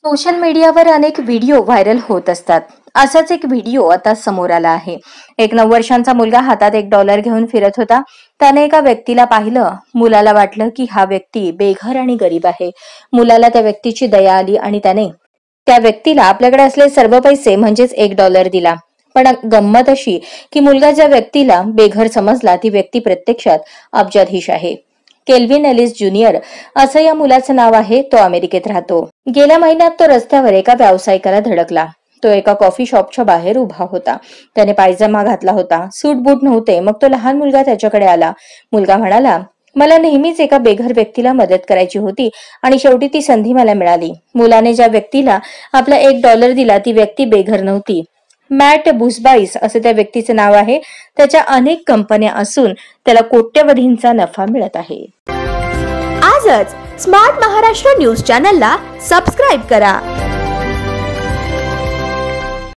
Social मीडियावर अनेक video viral होत असतात. असाच एक व्हिडिओ आता समोर आला आहे. एक 9 वर्षांचा मुलगा हातात $1 घेऊन फिरत होता. त्याने एका व्यक्तीला पाहिलं. मुलाला वाटलं की हा व्यक्ती बेघर आणि गरीब आहे. मुलाला त्या व्यक्तीची दया आली आणि त्याने त्या व्यक्तीला आपल्याकडे असलेले सर्व पैसे म्हणजेच $1 दिला. पण गंमत अशी की मुलगा ज्या व्यक्तीला बेघर समजला ती व्यक्ती प्रत्यक्षात अब्जाधीश आहे. केल्विन एलिस ज्युनियर असं या मुलाचं नाव आहे. तो अमेरिकेत राहतो. गेल्या महिन्यात तो रस्त्यावर एका व्यावसायिकाला धडकला. तो एका कॉफी शॉपच्या बाहेर उभा होता. त्याने पायजमा घातला होता. सूट बूट नव्हते. मग तो लहान मुलगा त्याच्याकडे आला. मुलगा म्हणाला, मला नेहमीच एका बेघर व्यक्तीला मदत करायची होती आणि शेवटी ती संधी मला मिळाली. मुलाने ज्या व्यक्तीला आपला $1 दिला ती व्यक्ती बेघर नव्हती. मॅट बुसबाईस असं त्या व्यक्तीचं नाव आहे. त्याच्या अनेक कंपन्या असून त्याला कोट्यवधींचा नफा मिळत आहे. आजच स्मार्ट महाराष्ट्र न्यूज चॅनलला सबस्क्राईब करा.